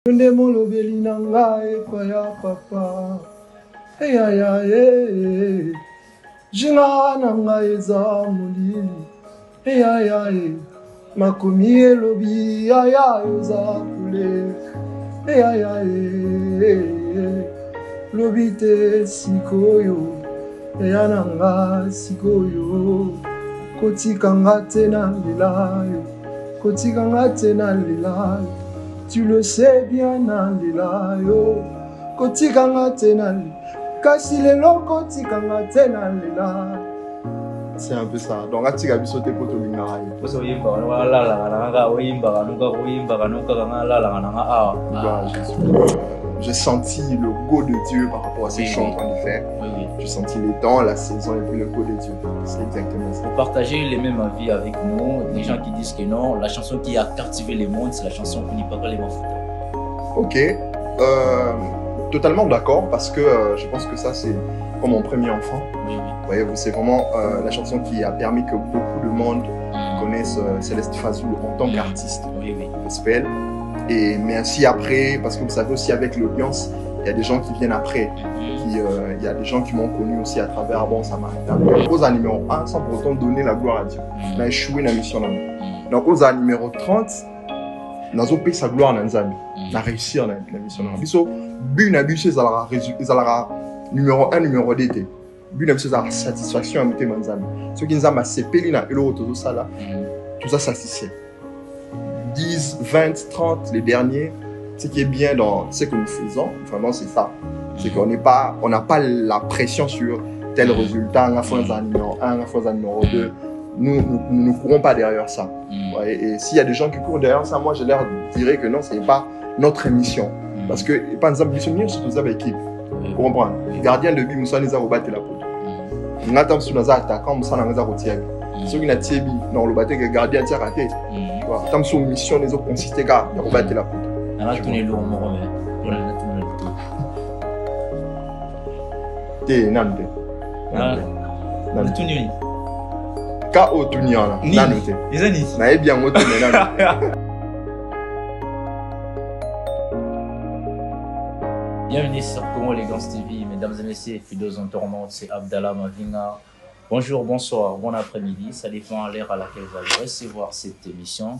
Ndemo lobeli nanga ekwaya papa. Hey ay ay. Jinga nanga eza molili. Hey ay ay. Makomi elobi ay ay oza kule. Hey ay ay. Lobi te sikoyo. Eya nanga sikoyo. Kotika nga te na lilayo. Kotika nga te na lilayo. Tu le sais bien, Nandila, yo. Kotikanga tenali. Kasilelo kotikanga tenalila. C'est un peu ça. Donc, Atika bisote poto lingarai. J'ai senti le goût de Dieu par rapport à ces chants qu'on a fait. J'ai senti les dents, la saison et puis le goût de Dieu. C'est exactement ça. Vous partagez les mêmes avis avec nous. Des gens qui disent que non, la chanson qui a captivé les mondes, c'est la chanson Kunipaka les Mafuta. Ok. Totalement d'accord parce que je pense que ça c'est comme mon premier enfant. Oui. Voyez, c'est vraiment la chanson qui a permis que beaucoup de monde connaissent Céleste Fazul en tant qu'artiste gospel. Et merci après, parce que vous savez aussi avec l'audience, il y a des gens qui viennent après. Il y a des gens qui m'ont connu aussi à travers Bon Samaritain. Aux numéro 1, sans pour autant donner la gloire à Dieu. On a échoué dans la mission. Donc aux numéro 30, nous avons payé sa gloire dans Nzambi. On a réussi dans la mission. Biso, but na biso ezalaka numéro 1, numéro 2. But na biso ezalaka satisfaction à monter Nzambi. Ce qui nous a sepeli na eloko tozo sala, tout ça satisfait. 10, 20, 30, les derniers, ce qui est bien dans ce que nous faisons, vraiment c'est ça. C'est qu'on n'a pas la pression sur tel résultat, un fois un numéro 1, un fois un numéro 2. Nous ne courons pas derrière ça. Ouais, et s'il y a des gens qui courent derrière ça, moi je leur dirais que non, ce n'est pas notre émission. Parce que, par exemple, nous sommes surtout dans l'équipe. Vous comprenez? Les gardiens de but, nous sommes les battre la peau. Nous sommes sur nos attaquants, nous sommes dans les ceux qui n'ont pas non, le bâtiment que gardien tient raté. Comme sur mission, les autres consistent à battre la peau. On a tourné l'eau, on a tourné l'eau. T'es nante. On a tourné l'eau. K.O. Tuniana. Nanote. Les amis. Na bien moto mais nanote. Bienvenue sur Congo Élégance TV, mesdames et messieurs, fidèles en tournante, c'est Abdallah Mavinga. Bonjour, bonsoir, bon après-midi, ça dépend à l'heure à laquelle vous allez recevoir cette émission.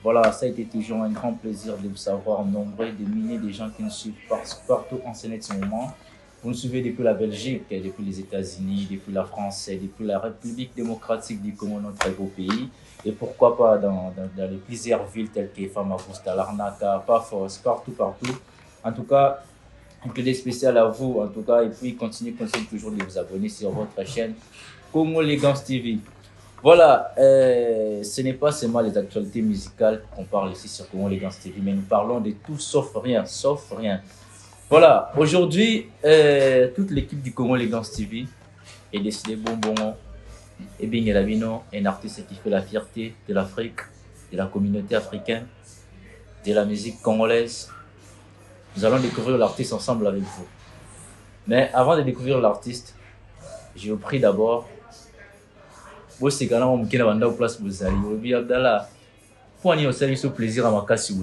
Voilà, ça a été toujours un grand plaisir de vous savoir nombreux, de milliers de gens qui nous suivent partout en ce moment. Vous nous suivez depuis la Belgique, depuis les États-Unis, depuis la France, depuis la République démocratique du Congo, notre beau pays. Et pourquoi pas dans les plusieurs villes telles que Famagusta, Larnaca, Pafos, partout. En tout cas, un plaisir spécial à vous, en tout cas, et puis continuez toujours de vous abonner sur votre chaîne Congo Élégance TV. Voilà, ce n'est pas seulement les actualités musicales qu'on parle ici sur Congo Élégance TV, mais nous parlons de tout sauf rien. Voilà, aujourd'hui, toute l'équipe du Congo Élégance TV est décidée et bien Elabino, un artiste qui fait la fierté de l'Afrique, de la communauté africaine, de la musique congolaise. Nous allons découvrir l'artiste ensemble avec vous. Mais avant de découvrir l'artiste, je vous prie d'abord, vous c'est quand même qui n'a place pour saluer Abdallah. Pour nous saluer ce plaisir à ma casse.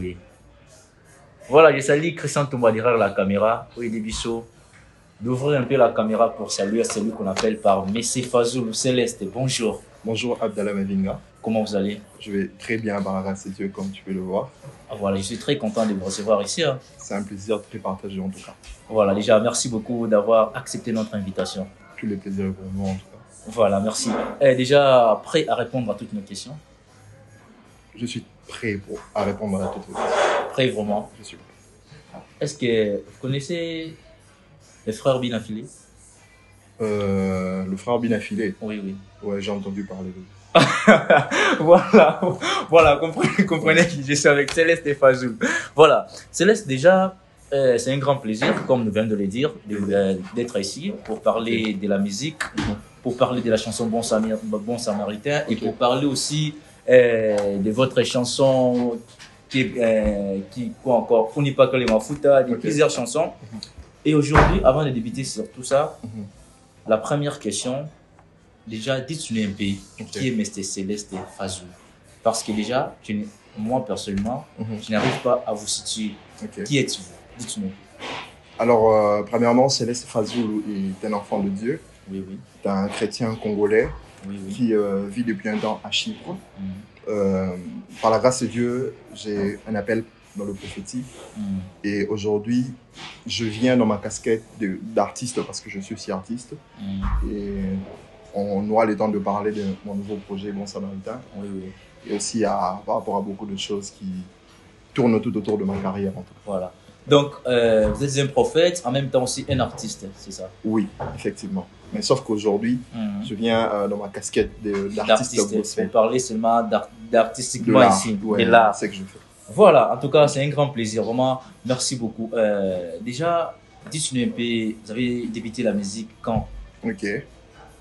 Voilà, je salue Christian Toumba derrière la caméra, d'ouvrir un peu la caméra pour saluer celui qu'on appelle par Messie Fazul Céleste. Bonjour. Bonjour Abdallah Mavinga. Comment vous allez? Je vais très bien, par grâce à Dieu, comme tu peux le voir. Voilà, je suis très content de vous recevoir ici. C'est un plaisir de te partager en tout cas. Voilà, déjà, merci beaucoup d'avoir accepté notre invitation. Tout le plaisir pour moi en tout cas. Voilà, merci. Déjà prêt à répondre à toutes nos questions? Je suis prêt à répondre à toutes vos questions. Prêt vraiment? Je suis prêt. Est-ce que vous connaissez les frères Binafilé? Le frère Binafilé? Oui. Ouais, j'ai entendu parler de lui. voilà, comprenez que je suis avec Céleste et Fazul. Voilà, Céleste, déjà, c'est un grand plaisir, comme nous venons de le dire, d'être ici pour parler de la musique, pour parler de la chanson Bon Samaritain et pour parler aussi de votre chanson quoi encore, Kunipaka les Mafuta, de plusieurs chansons. Et aujourd'hui, avant de débuter sur tout ça, la première question, déjà, dites-nous un peu qui est Mr. Céleste Fazul. Parce que déjà, moi personnellement, je n'arrive pas à vous situer. Qui êtes-vous? Dites-nous. Alors, premièrement, Céleste Fazulu est un enfant de Dieu. Oui, oui. C'est un chrétien congolais qui vit depuis un temps à Chypre. Par la grâce de Dieu, j'ai un appel dans le prophétique. Et aujourd'hui, je viens dans ma casquette d'artiste parce que je suis aussi artiste. Et on aura le temps de parler de mon nouveau projet Bon Samaritain. Et aussi par rapport à beaucoup de choses qui tournent tout autour de ma carrière. En tout cas. Voilà. Donc, vous êtes un prophète, en même temps aussi un artiste, c'est ça? Oui, effectivement. Mais sauf qu'aujourd'hui, je viens dans ma casquette d'artiste gospel. Pour parler seulement d'artistiquement ici, de l'art. C'est ce que je fais. Voilà, en tout cas, c'est un grand plaisir. Vraiment, merci beaucoup. Déjà, dites-nous un peu, vous avez débuté la musique quand? Ok.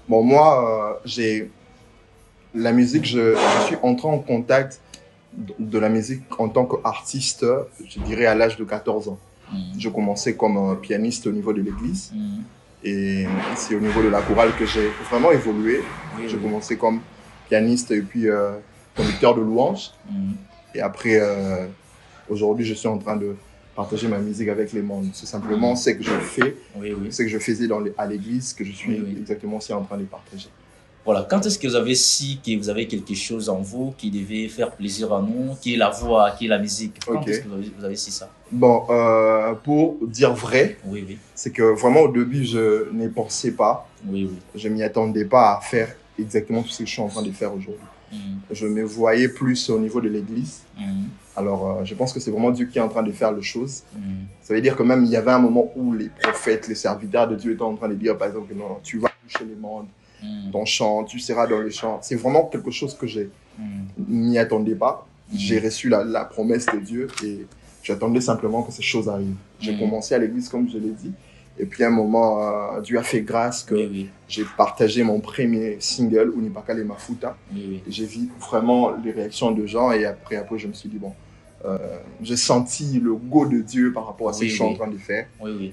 Bon, moi, la musique, je suis entré en contact de la musique en tant qu'artiste, je dirais à l'âge de 14 ans. Je commençais comme pianiste au niveau de l'église. Et c'est au niveau de la chorale que j'ai vraiment évolué. Je commençais comme pianiste et puis conducteur de louanges. Et après, aujourd'hui, je suis en train de partager ma musique avec les mondes. C'est simplement ce que je fais, ce que je faisais à l'église, que je suis exactement aussi en train de partager. Voilà, quand est-ce que vous avez su que vous avez quelque chose en vous qui devait faire plaisir à nous, qui est la voix, qui est la musique? Quand est-ce que vous avez su ça? Bon, pour dire vrai, c'est que vraiment au début, je n'y pensais pas. Je ne m'y attendais pas à faire exactement tout ce que je suis en train de faire aujourd'hui. Je me voyais plus au niveau de l'église. Alors, je pense que c'est vraiment Dieu qui est en train de faire les choses. Ça veut dire que même il y avait un moment où les prophètes, les serviteurs de Dieu étaient en train de dire, par exemple, que non, tu vas toucher les mondes. Ton chant, tu seras dans le chant. C'est vraiment quelque chose que je n'y attendais pas. J'ai reçu la promesse de Dieu et j'attendais simplement que ces choses arrivent. J'ai commencé à l'église, comme je l'ai dit. Et puis à un moment, Dieu a fait grâce que j'ai partagé mon premier single, Unipakale Mafuta. J'ai vu vraiment les réactions de gens et après je me suis dit, bon, j'ai senti le go de Dieu par rapport à ce que je suis en train de faire.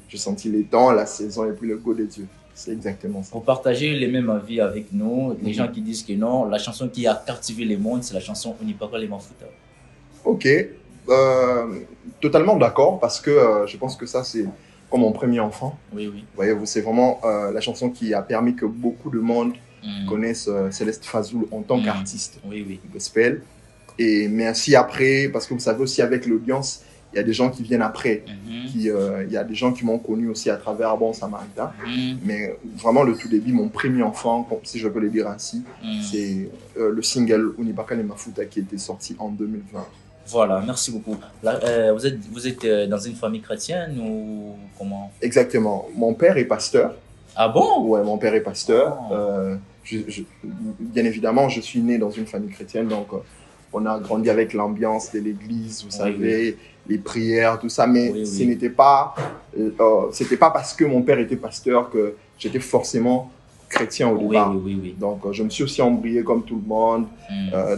J'ai senti les temps, la saison et puis le go de Dieu. C'est exactement ça. Pour partager les mêmes avis avec nous, les gens qui disent que non, la chanson qui a captivé les mondes, c'est la chanson Unipakale Mafuta. Ok, totalement d'accord parce que je pense que ça c'est comme mon premier enfant. Vous voyez, c'est vraiment la chanson qui a permis que beaucoup de monde connaissent Céleste Fazulu en tant qu'artiste gospel. Et merci après, parce que vous savez aussi avec l'audience, il y a des gens qui viennent après. Il y a des gens qui m'ont connu aussi à travers Bon Samaritain. Mais vraiment, le tout début, mon premier enfant, si je peux le dire ainsi, c'est le single Unipakale Mafuta qui était sorti en 2020. Voilà, merci beaucoup. Là, vous êtes dans une famille chrétienne ou comment? Exactement. Mon père est pasteur. Ah bon? Ouais, mon père est pasteur. Bien évidemment, je suis né dans une famille chrétienne, donc on a grandi avec l'ambiance de l'église, vous savez, les prières, tout ça. Mais ce n'était pas, c'était pas parce que mon père était pasteur que j'étais forcément chrétien au départ. Donc, je me suis aussi embrouillé comme tout le monde,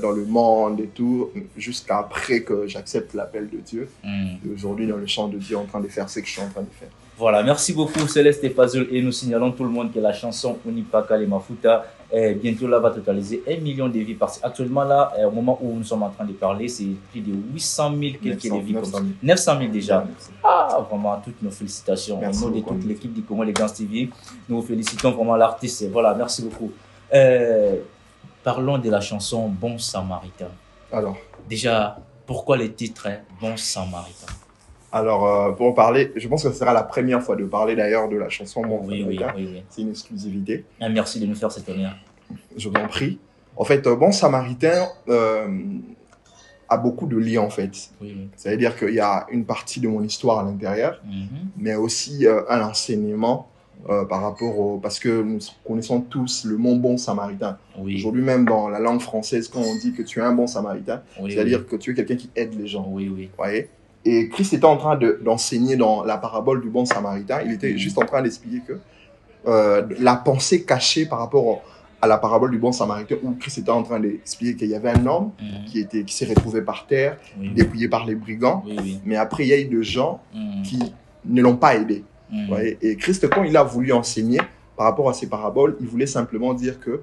dans le monde et tout, jusqu'après que j'accepte l'appel de Dieu. Et aujourd'hui, dans le chant de Dieu, en train de faire ce que je suis en train de faire. Voilà, merci beaucoup Céleste Fazulu et nous signalons tout le monde que la chanson Unipakale Mafuta bientôt là va totaliser 1 million de vues parce qu'actuellement là, au moment où nous sommes en train de parler, c'est plus de 800 000 quelques de vues. 900 000 déjà. Ah, vraiment, toutes nos félicitations. Au nom de toute l'équipe du Congo Elegance TV, nous vous félicitons vraiment l'artiste. Voilà, merci beaucoup. Parlons de la chanson Bon Samaritain. Alors, déjà, pourquoi le titre Bon Samaritain? Alors, pour en parler, je pense que ce sera la première fois de parler d'ailleurs de la chanson Bon Samaritain. C'est une exclusivité. Merci de nous faire cet honneur. Je vous en prie. En fait, Bon Samaritain a beaucoup de liens en fait. Ça veut dire qu'il y a une partie de mon histoire à l'intérieur, mais aussi un enseignement par rapport parce que nous connaissons tous le mot Bon Samaritain. Aujourd'hui même dans la langue française, quand on dit que tu es un bon Samaritain, c'est-à-dire que tu es quelqu'un qui aide les gens. Voyez. Et Christ était en train d'enseigner dans la parabole du bon Samaritain. Il était juste en train d'expliquer que la pensée cachée par rapport à la parabole du bon Samaritain, où Christ était en train d'expliquer qu'il y avait un homme qui s'est retrouvé par terre, dépouillé par les brigands. Mais après, il y a eu des gens qui ne l'ont pas aidé. Et Christ, quand il a voulu enseigner par rapport à ces paraboles, il voulait simplement dire que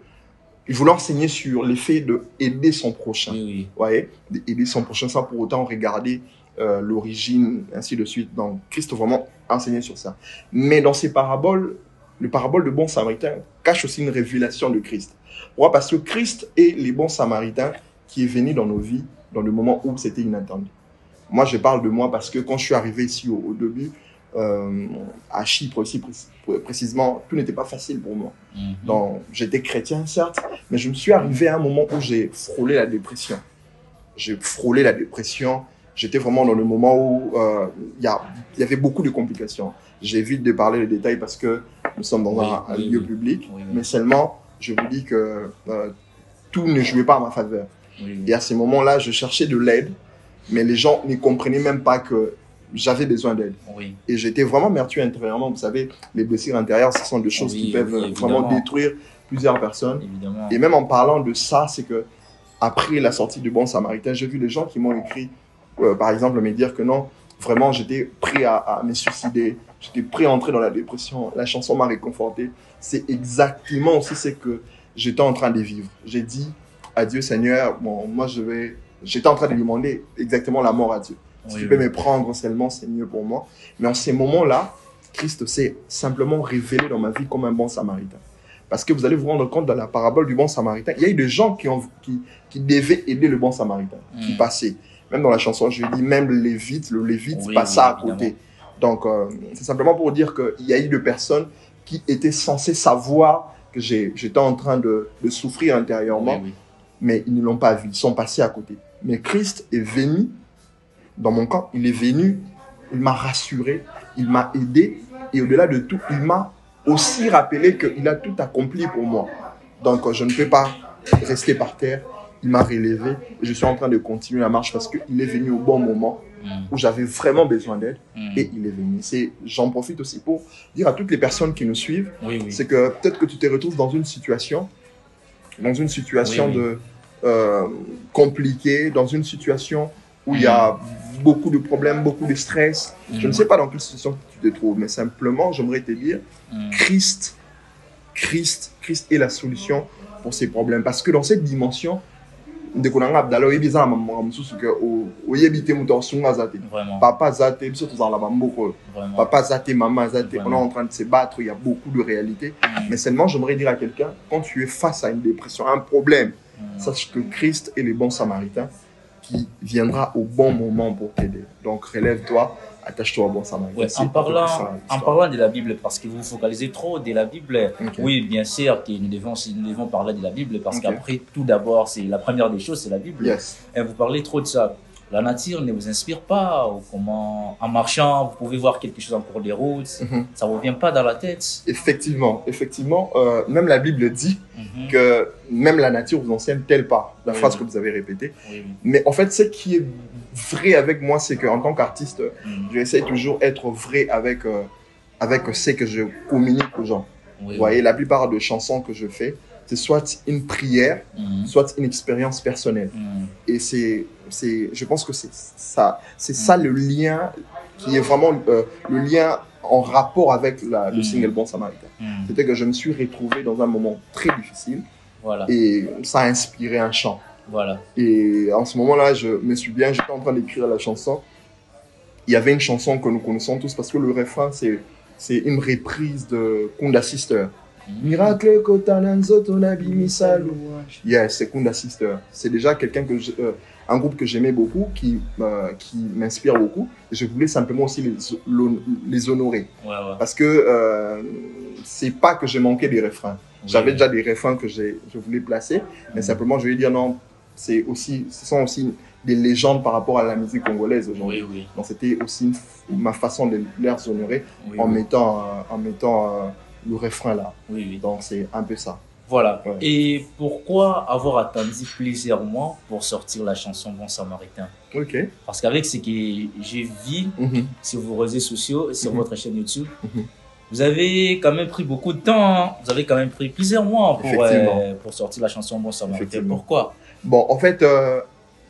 il voulait enseigner sur l'effet d'aider son prochain. Oui, oui. Ouais, d'aider son prochain sans pour autant regarder l'origine, ainsi de suite. Donc, Christ vraiment enseignait sur ça. Mais dans ces paraboles, le parabole de bon samaritain cache aussi une révélation de Christ. Pourquoi? Parce que Christ est les bons samaritains qui est venu dans nos vies dans le moment où c'était inattendu. Moi, je parle de moi parce que quand je suis arrivé ici au début, à Chypre aussi précisément, tout n'était pas facile pour moi. Donc, j'étais chrétien, certes, mais je me suis arrivé à un moment où j'ai frôlé la dépression. J'ai frôlé la dépression. J'étais vraiment dans le moment où il y avait beaucoup de complications. J'évite de parler les détails parce que nous sommes dans un lieu public, mais seulement, je vous dis que tout ne jouait pas à ma faveur. Et à ces moments-là, je cherchais de l'aide, mais les gens ne comprenaient même pas que j'avais besoin d'aide. Et j'étais vraiment meurtri intérieurement. Vous savez, les blessures intérieures, ce sont des choses qui peuvent vraiment détruire plusieurs personnes. Évidemment. Et même en parlant de ça, c'est que après la sortie du Bon Samaritain, j'ai vu des gens qui m'ont écrit, par exemple, me dire que non, vraiment, j'étais prêt à me suicider. J'étais prêt à entrer dans la dépression. La chanson m'a réconforté. C'est exactement aussi ce que j'étais en train de vivre. J'ai dit à Dieu, Seigneur, bon, moi, j'étais en train de lui demander exactement la mort à Dieu. Si tu peux me prendre seulement, c'est mieux pour moi. Mais en ces moments-là, Christ s'est simplement révélé dans ma vie comme un bon samaritain. Parce que vous allez vous rendre compte, dans la parabole du bon samaritain, il y a eu des gens qui devaient aider le bon samaritain, qui passaient. Même dans la chanson, je dis, même le lévite passa à côté. Donc, c'est simplement pour dire qu'il y a eu des personnes qui étaient censées savoir que j'étais en train de souffrir intérieurement, mais ils ne l'ont pas vu, ils sont passés à côté. Mais Christ est venu dans mon camp, il est venu, il m'a rassuré, il m'a aidé, et au-delà de tout, il m'a aussi rappelé qu'il a tout accompli pour moi. Donc, je ne peux pas rester par terre. Il m'a relevé. Je suis en train de continuer la marche parce qu'il est venu au bon moment où j'avais vraiment besoin d'aide et il est venu. J'en profite aussi pour dire à toutes les personnes qui nous suivent, c'est que peut-être que tu te retrouves dans une situation compliquée, dans une situation où il y a beaucoup de problèmes, beaucoup de stress. Je ne sais pas dans quelle situation tu te trouves, mais simplement, j'aimerais te dire, Christ est la solution pour ces problèmes. Parce que dans cette dimension, papa zate, papa zate, maman zate, on est en train de se battre, il y a beaucoup de réalités. Mais seulement, j'aimerais dire à quelqu'un, quand tu es face à une dépression, à un problème, sache que Christ est le bon samaritain qui viendra au bon moment pour t'aider. Donc, relève-toi, attache-toi au bon samaritain. En parlant de la Bible, parce que vous vous focalisez trop de la Bible, oui, bien sûr, que nous devons parler de la Bible, parce qu'après, tout d'abord, c'est la première des choses, c'est la Bible. Et vous parlez trop de ça. La nature ne vous inspire pas, ou comment, en marchant, vous pouvez voir quelque chose en cours des routes, ça ne vous vient pas dans la tête. Effectivement, même la Bible dit que même la nature vous enseigne-t-elle pas, la phrase que vous avez répétée. Mais en fait, ce qui est vrai avec moi, c'est qu'en tant qu'artiste, j'essaie toujours d'être vrai avec ce que je communique aux gens. Vous voyez, la plupart des chansons que je fais, c'est soit une prière, soit une expérience personnelle. Et je pense que c'est ça le lien qui est vraiment le lien en rapport avec le single Bon Samaritain. C'était que je me suis retrouvé dans un moment très difficile et ça a inspiré un chant. Et en ce moment-là, j'étais en train d'écrire la chanson. Il y avait une chanson que nous connaissons tous parce que le refrain, c'est une reprise de Kunda Sister. Miracle Kotananzo Tonabi Misalu. C'est Kunda Sister. C'est déjà quelqu'un un groupe que j'aimais beaucoup, qui m'inspire beaucoup. Et je voulais simplement aussi les honorer. Parce que c'est pas que j'ai manqué des refrains. J'avais déjà des refrains que je voulais placer, mais simplement je vais dire non, ce sont aussi des légendes par rapport à la musique congolaise aujourd'hui. Donc c'était aussi ma façon de les honorer en mettant le refrain là. Donc c'est un peu ça. Et pourquoi avoir attendu plusieurs mois pour sortir la chanson Bon Samaritain? Parce qu'avec ce que j'ai vu sur vos réseaux sociaux, sur votre chaîne YouTube, vous avez quand même pris beaucoup de temps. Vous avez quand même pris plusieurs mois pour sortir la chanson Bon Samaritain. Pourquoi? Bon, en fait,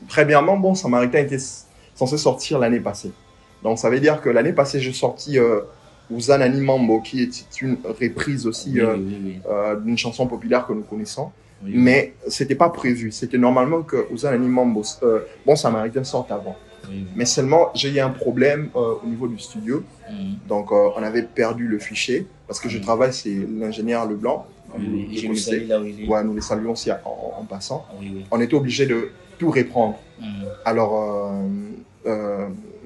premièrement, Bon Samaritain était censé sortir l'année passée. Donc ça veut dire que l'année passée, j'ai sorti Uzanani Mambo, qui est une reprise aussi d'une chanson populaire que nous connaissons. mais c'était pas prévu. C'était normalement que Uzanani Mambo, Bon Samaritain sorte avant. Mais seulement, j'ai eu un problème au niveau du studio. Donc, on avait perdu le fichier parce que je travaille, c'est l'ingénieur Leblanc. Je le salue là où il est. Ouais, nous les saluons aussi en passant. On était obligé de tout reprendre. Alors,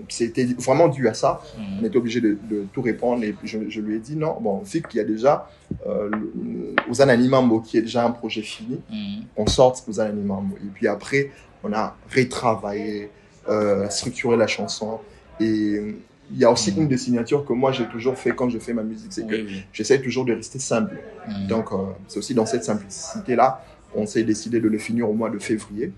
c'était vraiment dû à ça. On était obligé de tout reprendre et puis je lui ai dit non, bon, vu qu'il y a déjà Uzanani Mambo qui est déjà un projet fini, on sorte Uzanani Mambo. Et puis après, on a retravaillé, structuré la chanson. Et il y a aussi une des signatures que moi j'ai toujours fait quand je fais ma musique, c'est que j'essaie toujours de rester simple. Donc, c'est aussi dans cette simplicité-là. On s'est décidé de le finir au mois de février.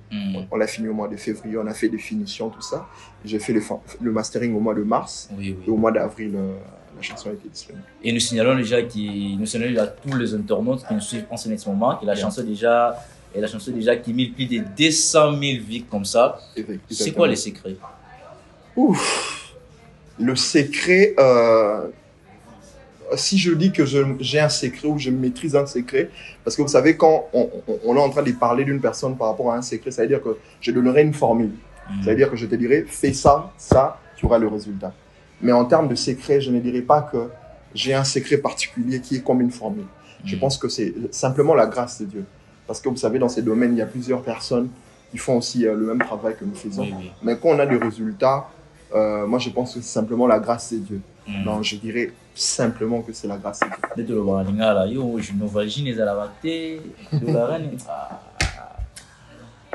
On l'a fini au mois de février, on a fait des finitions, tout ça. J'ai fait le mastering au mois de mars. Et au mois d'avril, la chanson a été disponible. Et nous signalons déjà à tous les internautes qui nous suivent en ce moment que la chanson déjà qui multiplie des 200 000 vues comme ça. C'est quoi les secrets? Le secret, si je dis que j'ai un secret ou je maîtrise un secret, parce que vous savez, quand on est en train de parler d'une personne par rapport à un secret, ça veut dire que je donnerai une formule. Ça veut dire que je te dirai, fais ça, ça, tu auras le résultat. Mais en termes de secret, je ne dirais pas que j'ai un secret particulier qui est comme une formule. Je pense que c'est simplement la grâce de Dieu. Parce que vous savez, dans ces domaines, il y a plusieurs personnes qui font aussi le même travail que nous faisons. Mais quand on a des résultats, moi je pense que c'est simplement la grâce de Dieu. Non, je dirais simplement que c'est la grâce de Dieu.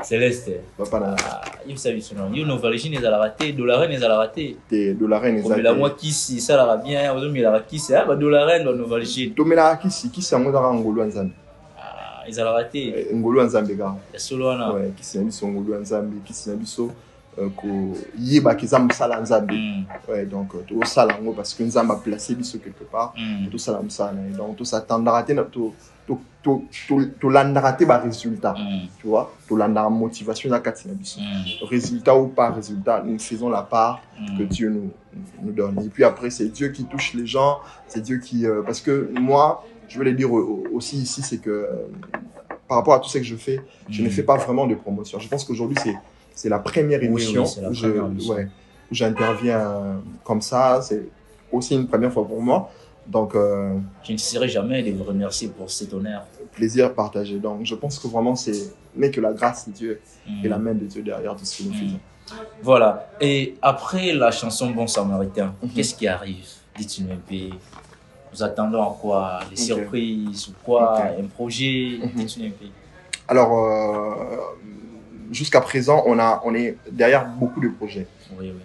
Céleste. Il savait son nom. Il nous valait les à la raté, dollar les à la raté. Dollar les à la raté. La moi qui si ça la bien, on met la qui c'est ah dollar dans nos valets. Tomela qui c'est un modara ngolo nzambe. Ils à la raté. Ngolo nzambe ga. Solo na. Ouais, qui c'est biso ngolo nzambe, qui c'est biso ko yeba ki zamba sala nzambe. Ouais, donc to sala ngo parce que nzamba placé biso quelque part. To sala msala donc to s'attendre raté to landaraté ba résultat, tu vois, to landara motivation na katina biso. Résultat ou pas résultat, nous faisons la part que Dieu nous donne. Et puis après c'est Dieu qui touche les gens, c'est Dieu qui parce que moi, je veux le dire aussi ici, c'est que par rapport à tout ce que je fais, je ne fais pas vraiment de promotion. Je pense qu'aujourd'hui c'est la première émission où j'interviens comme ça, c'est aussi une première fois pour moi. Donc, je ne cesserai jamais de vous remercier pour cet honneur. Plaisir partagé. Donc, je pense que vraiment, n'est que la grâce de Dieu et la main de Dieu derrière tout ce que nous faisons. Voilà. Et après la chanson Bon Samaritain, qu'est-ce qui arrive? Dites-nous un peu. Nous attendons à quoi? Les surprises ou quoi? Un projet? Dites-nous un peu. Alors, jusqu'à présent, on est derrière beaucoup de projets.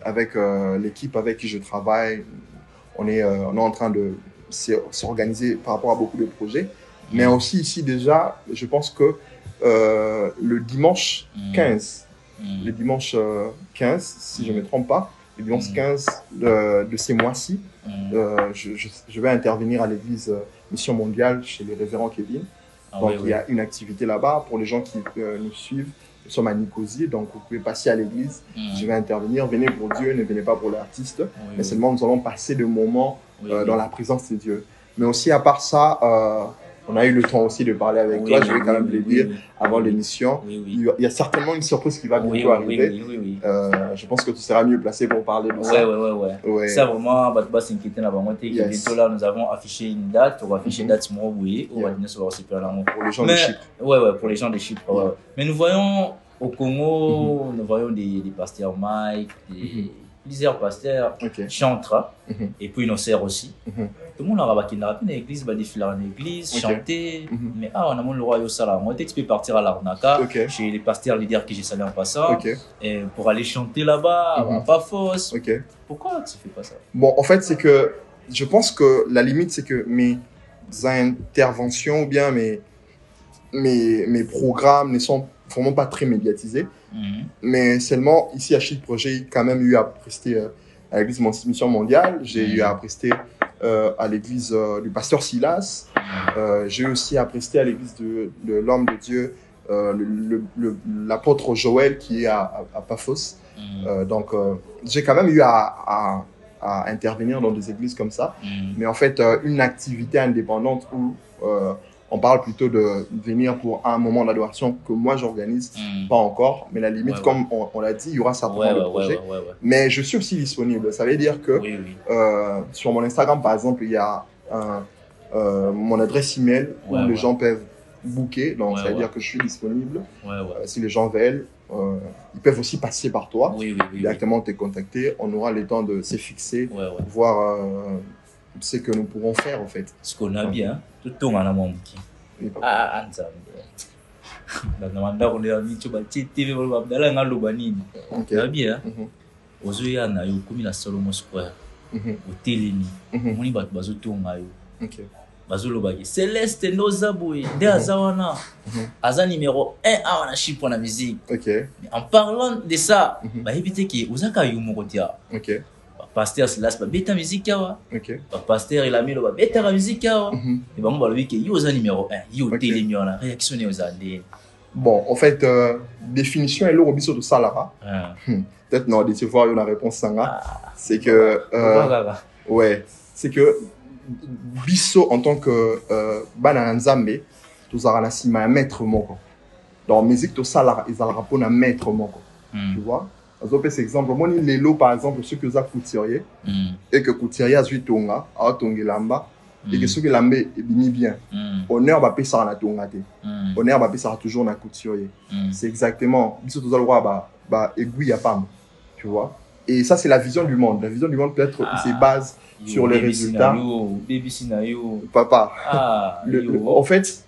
Avec l'équipe avec qui je travaille, on est en train de s'organiser par rapport à beaucoup de projets. Mais aussi ici déjà, je pense que le dimanche 15, le dimanche 15, si je ne me trompe pas, le dimanche 15 de ces mois-ci, je vais intervenir à l'église Mission Mondiale chez les révérends Kevin. Donc il y a une activité là-bas pour les gens qui nous suivent. Nous sommes à Nicosie, donc vous pouvez passer à l'église. Je vais intervenir. Venez pour Dieu, ne venez pas pour l'artiste. Mais seulement nous allons passer des moments dans la présence de Dieu. Mais aussi à part ça, on a eu le temps aussi de parler avec toi. Je vais quand même le dire avant l'émission. Il y a certainement une surprise qui va bientôt arriver. Je pense que tu seras mieux placé pour parler de ça. Ouais. Ça vraiment, s'inquiéter là-bas. Bientôt là, nous avons affiché une date. On va afficher une date pour les gens de Chypre. Pour les gens de Chypre. Mais nous voyons au Congo, nous voyons des pasteurs Mike, plusieurs pasteurs chantent et puis nous sert aussi. Tout le monde a rabattu dans l'église, défiler en église, chanter. Mais on a le roi Yossala. Moi, tu peux partir à l'Arnaka, chez les pasteurs leaders que j'ai salués en passant, et pour aller chanter là-bas, à Pafos. Pourquoi tu fais pas ça? Bon, en fait, c'est que je pense que la limite, c'est que mes interventions ou bien mes programmes ne sont vraiment pas très médiatisés. Mais seulement ici à Chypre, j'ai quand même eu à prester à l'église Mission Mondiale, j'ai eu à prester à l'église du pasteur Silas, j'ai aussi à prester à l'église de l'homme de Dieu, l'apôtre Joël qui est à Paphos. Donc j'ai quand même eu à intervenir dans des églises comme ça, mais en fait une activité indépendante où On parle plutôt de venir pour un moment d'adoration que moi j'organise, pas encore, mais la limite, comme on l'a dit, il y aura certainement le projet. Mais je suis aussi disponible. Ça veut dire que sur mon Instagram, par exemple, il y a mon adresse email où les gens peuvent booker. Donc, ça veut dire que je suis disponible. Si les gens veulent, ils peuvent aussi passer par toi, directement te contacter. On aura le temps de se fixer, voir ce que nous pourrons faire en fait. Ce qu'on a bien, tout le monde a mon petit. Ah, ça. On est amis, tu vas TV, on va dans la Lobani. On bien. Ozoya na yo comme la Solomon Square. Au Téléni. On y va bazo tonga yo. Bazo lobaki. Céleste Nozaboué, de Azawana. Aza numéro 1 à la chip pour la musique. En parlant de ça, bah évitez que Ozaka yo mokotia. Pasteur Silas ba beta musique yawa. Pasteur il a mis le beta la musique yawa. Et bah on va lui que yo za numéro 1, yo Téléni on a réactionné aux années. Bon, en fait, définition est le robiso de Salara. Peut-être non, de voir la réponse sanga. C'est que ouais, c'est que biso en tant que bana nzambe, tous arana sima maître moko. Dans musique to Salara, ils allaient répondre à maître moko. Tu vois? Par exemple, moi ni lelo par exemple ceux que ça couturier et que couturier a tonga, a tongelamba. Et que ceux qui l'ont mis bien, honneur va payer ça na tonga te. Honneur va payer ça toujours na couturier. C'est exactement, biso tous droit ba aiguille à pam, tu vois. Et ça c'est la vision du monde. La vision du monde peut-être c'est base sur les résultats. Papa. En fait,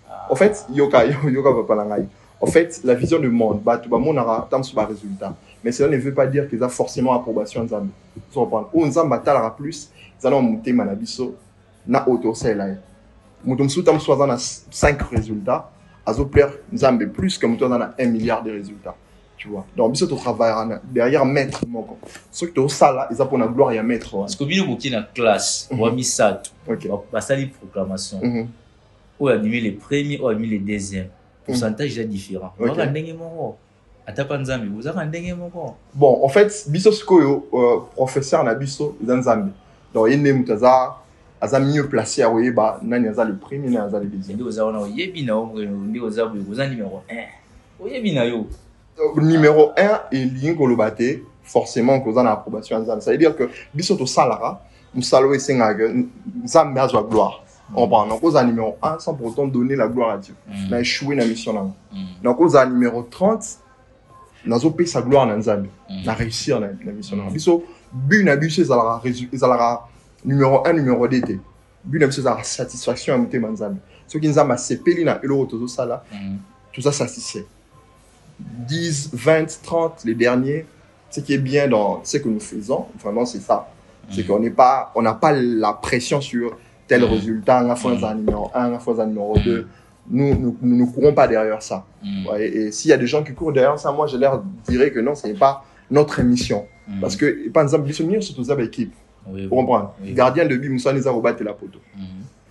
yoka papa langai. En fait, la vision du monde, bah tu vas monara tam sur résultat. Mais cela ne veut pas dire qu'ils ont forcément approbation nzambe. Tu comprends? Ou nzamba talara plus, ça n'a monté manabiso. Na auto c'est là. Mouton sous tam soit dans 5 résultats, azo plaire nzambe plus que mouton dans 1 milliard de résultats. Tu vois. Donc biso to travail derrière maître moko. Ceux qui to ça là, ils ont pour la gloire ya maître. Parce que bino boki na classe, ou mi sat. Ba sali proclamation. Ou animé les premiers ou animé les deuxièmes. Pourcentage est différent. Vous avez ndenge moko. Atapa nzambe, vous avez ndenge moko. Bon, en fait, biso skoyo professeur na biso nzambe. Donc il n'est pas aza mieux placé à Oyeba, nani aza le premier, nani aza le deuxième. Ndi oza wana oyebi na ndi oza numéro 1. Oyebi na yo. Numéro 1 et lingo lobate, forcément que oza na approbation nzambe. Ça veut dire que biso to salara, musalo esenga nzambe azwa gloire. On prend donc oza numéro 1 sans pour autant donner la gloire à Dieu. Na échoué na mission là. Donc oza numéro 30, nazo payer sa gloire na nzambe. Na réussir na mission là. Biso bu na biso ezalaka numéro 1, numéro 2. But c'est la satisfaction à monter manzambe. Ce qui nous a sepeli na elo tout ça là. Tout ça satisfait. 10, 20, 30 les derniers. Ce qui est bien dans ce que nous faisons, vraiment c'est ça. C'est qu'on n'a pas la pression sur tel résultat, un fois un numéro 1, un fois un numéro 2. Nous ne courons pas derrière ça. Ouais, et s'il y a des gens qui courent derrière ça, moi je leur dirais que non, ce n'est pas notre mission. Parce que par exemple, c'est surtout ça l'équipe. Vous comprenez? Gardien de but, Moussa Neza Robate la poteau.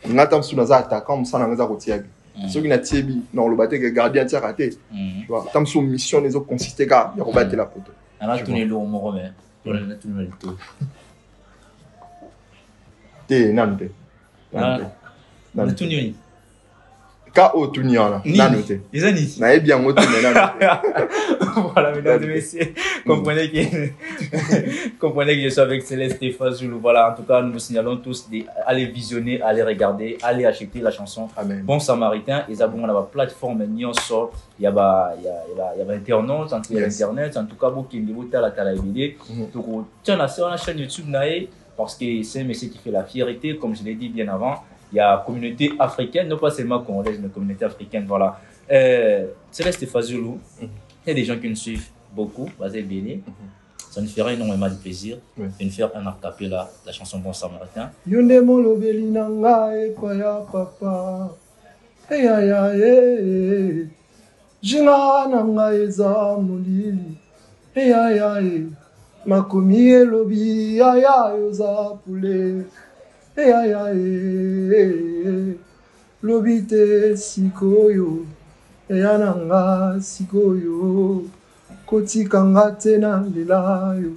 On attend sous Naza attaquant, Moussa Neza Rotiabi. Ceux qui n'ont pas de non, le bâté, gardien tient raté. Tu vois, tant sous mission, les autres consistent à Robate la poteau. On a tourné l'eau, mon remède. On a tourné le tout. T'es nante. On a tourné. K.O. Touniana, nanoté. Les amis. N'a bien moto, mais nanoté. Voilà, mesdames et messieurs, comprenez que je suis avec Céleste et Fazulu. Voilà, en tout cas, nous vous signalons tous d'aller visionner, aller regarder, aller acheter la chanson Bon Samaritain. Et ça, on a la plateforme Nyonso, il y a Internet, en tout cas, beaucoup de la télé. Donc, tiens, la chaîne YouTube, parce que c'est un monsieur qui fait la fierté, comme je l'ai dit bien avant. Il y a la communauté africaine, non pas seulement congolaise, mais la communauté africaine. Voilà. Céleste et Fazulu. Il y a des gens qui nous suivent beaucoup, basé Béni. Ça nous ferait énormément de plaisir de nous faire un acapella, la chanson Bon Samaritain. Yonde molo belinanga e kwaya papa. Hey ay ay. Jinga nanga eza mulili. Hey ay ay. Makomi elobi ay ay oza pule. Hey ay ay. Lobite sikoyo. Eyananga sikoyo kotikanga tena lilayo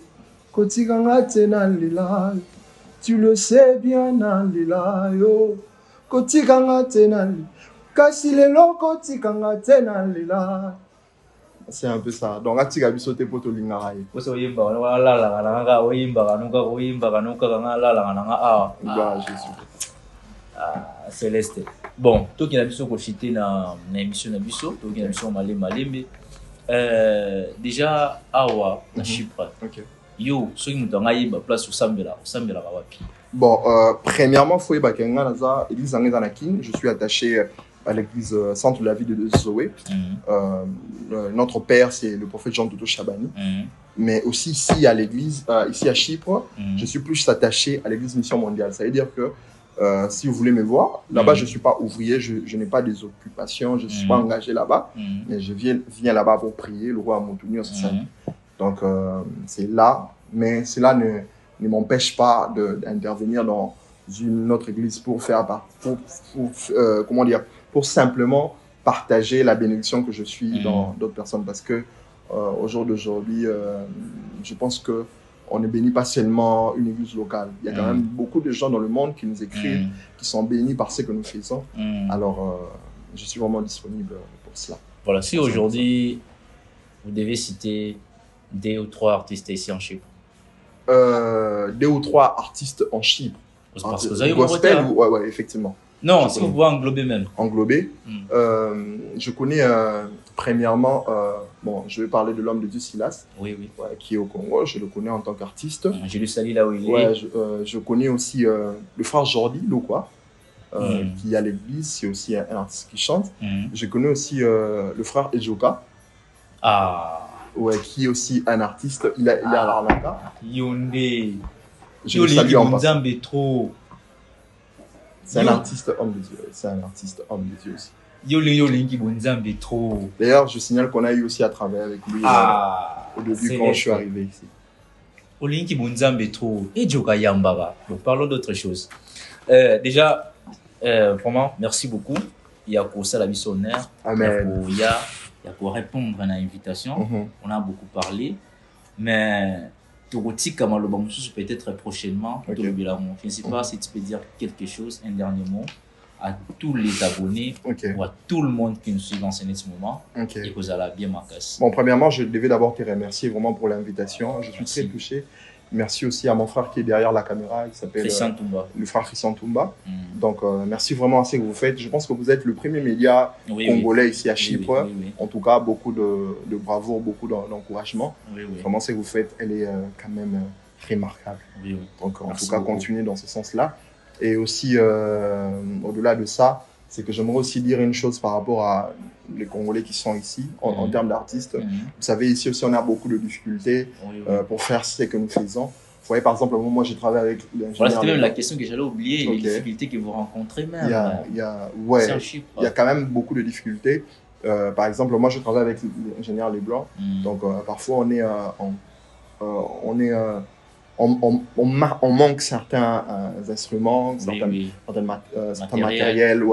kotikanga tena lilayo tu le sais bien na lilayo kotikanga tena Kasi le loko tikanga tena lila. C'est un peu ça. Donc, tu as sauté pour tout l'ingaraï. Je suis Céleste. Bon, toi qui as vu dans l'émission, déjà, Awa, na Chypre. Yo, ceux qui nous ont place au Sambela, bon, premièrement, je suis attaché à l'église centre de la ville de Zoé. Notre père, c'est le prophète Jean Toto Chabani. Mais aussi ici à l'église, ici à Chypre, je suis plus attaché à l'église Mission Mondiale. Ça veut dire que si vous voulez me voir, là-bas, je ne suis pas ouvrier, je n'ai pas des occupations, je ne suis pas engagé là-bas. Mais je viens là-bas pour prier, le roi Montouni, c'est ça. Donc, c'est là. Mais cela ne m'empêche pas d'intervenir dans une autre église pour faire comment dire, pour simplement partager la bénédiction que je suis dans d'autres personnes. Parce que au jour d'aujourd'hui, je pense que on ne bénit pas seulement une église locale. Il y a quand même beaucoup de gens dans le monde qui nous écrivent, qui sont bénis par ce que nous faisons. Alors, je suis vraiment disponible pour cela. Voilà, si aujourd'hui, vous devez citer 2 ou 3 artistes ici en Chypre. 2 ou 3 artistes en Chypre. Parce que vous avez gospel, ouais, effectivement. Non, si vous pouvez englober même. Englober. Je connais premièrement, bon, je vais parler de l'homme de Dieu Silas, qui est au Congo. Je le connais en tant qu'artiste. Je le salue là où il est. Je connais aussi le frère Jordi Lokwa, qui est à l'église, c'est aussi un artiste qui chante. Je connais aussi le frère Ejoka. Ouais, qui est aussi un artiste. Il est à l'Arnaka. Yondé. Je le salue en passant. C'est un artiste homme de Dieu. C'est un artiste homme de Dieu aussi. D'ailleurs, je signale qu'on a eu aussi à travailler avec lui au début quand je suis arrivé ici. Donc, parlons d'autre chose. Déjà, vraiment, merci beaucoup. Il y a pour ça la missionnaire. Amen. Il y a pour répondre à l'invitation. On a beaucoup parlé. Mais peut-être prochainement. Je ne sais pas si tu peux dire quelque chose, un dernier mot à tous les abonnés ou à tout le monde qui nous suit dans ce moment et que vous allez bien marquer. Bon, premièrement, je devais d'abord te remercier vraiment pour l'invitation. Je suis très touché. Merci aussi à mon frère qui est derrière la caméra, qui s'appelle le frère Christian Toumba. Donc, merci vraiment à ce que vous faites. Je pense que vous êtes le premier média congolais ici à Chypre. En tout cas, beaucoup de bravoure, beaucoup d'encouragement. Vraiment, ce que vous faites, elle est quand même remarquable. Donc, en tout cas, continuez dans ce sens-là. Et aussi, au-delà de ça, c'est que j'aimerais aussi dire une chose par rapport à les Congolais qui sont ici, en termes d'artistes. Vous savez, ici aussi, on a beaucoup de difficultés pour faire ce que nous faisons. Vous voyez, par exemple, moi, j'ai travaillé avec l'ingénieur. Voilà, c'était même la question que j'allais oublier, les difficultés que vous rencontrez même. Il y a quand même beaucoup de difficultés. Par exemple, moi, je travaille avec l'ingénieur Leblanc. Donc, parfois, on manque certains instruments, certains matériels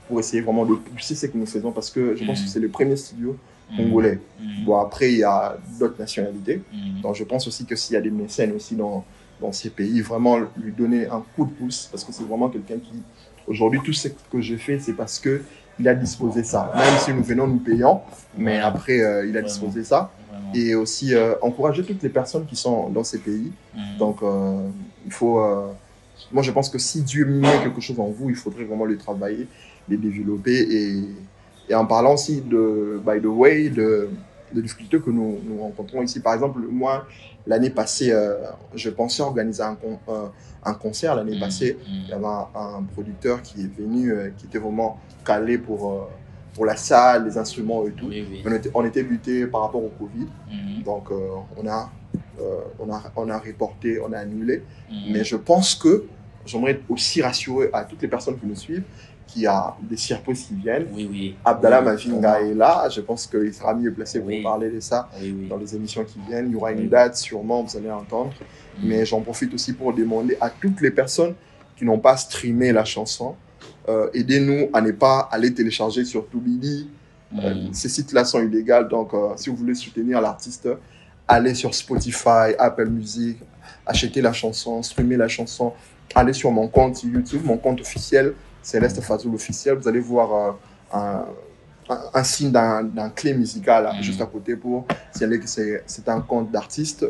pour essayer vraiment de pousser ce que nous faisons parce que je pense que c'est le premier studio congolais. Bon, après, il y a d'autres nationalités. Donc, je pense aussi que s'il y a des mécènes aussi dans ces pays, vraiment lui donner un coup de pouce parce que c'est vraiment quelqu'un qui, aujourd'hui, tout ce que je fais, c'est parce qu'il a disposé ça. Même si nous venons, nous payons, mais après, il a disposé ça. Et aussi encourager toutes les personnes qui sont dans ces pays. Donc, il faut... moi, je pense que si Dieu met quelque chose en vous, il faudrait vraiment le travailler, le développer. Et en parlant aussi by the way, de difficultés que nous rencontrons ici. Par exemple, moi, l'année passée, je pensais organiser un concert. L'année passée, il y avait un producteur qui est venu, qui était vraiment calé pour la salle, les instruments et tout. On était buté par rapport au Covid. Donc, on a reporté, on a annulé. Mais je pense que j'aimerais aussi rassurer à toutes les personnes qui nous suivent qu'il y a des surprises qui viennent. Abdallah Mavinga est là. Je pense qu'il sera mieux placé pour parler de ça dans les émissions qui viennent. Il y aura une date, sûrement, vous allez entendre. Mais j'en profite aussi pour demander à toutes les personnes qui n'ont pas streamé la chanson, aidez-nous à ne pas aller télécharger sur Toubidi. Ces sites-là sont illégaux. Donc, si vous voulez soutenir l'artiste, allez sur Spotify, Apple Music, achetez la chanson, streamez la chanson. Allez sur mon compte YouTube, mon compte officiel, Céleste Fazoul officiel. Vous allez voir un signe d'un clé musical juste à côté pour signaler que c'est un compte d'artiste.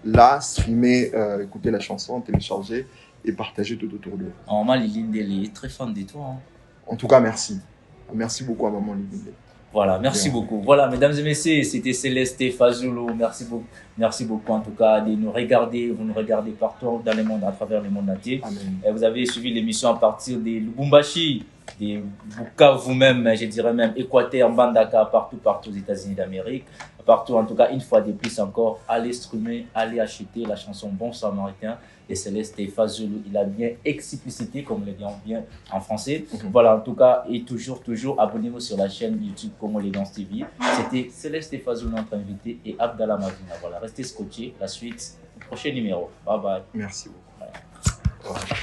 Là, streamer, écouter la chanson, télécharger et partager tout autour d'eux. Maman Lilinde, elle est très fan de toi. Hein. En tout cas, merci. Merci beaucoup à Maman Lilinde. Voilà, merci beaucoup. Voilà, mesdames et messieurs, c'était Céleste Fazulu. Merci beaucoup en tout cas de nous regarder. Vous nous regardez partout dans le monde, à travers le monde entier. Amen. Et vous avez suivi l'émission à partir de Lubumbashi, de Bukavu même, je dirais même Équateur, Mbandaka, partout aux États-Unis d'Amérique. Partout, en tout cas, une fois de plus encore, allez streamer, allez acheter la chanson Bon Samaritain de Céleste Fazulu. Il a bien explicité, comme on le dit bien en français. Voilà, en tout cas, et toujours, abonnez-vous sur la chaîne YouTube Congo Elegance TV. C'était Céleste Fazulu, notre invité, et Abdallah Mavina. Voilà, restez scotchés. La suite, au prochain numéro. Bye bye. Merci beaucoup. Ouais.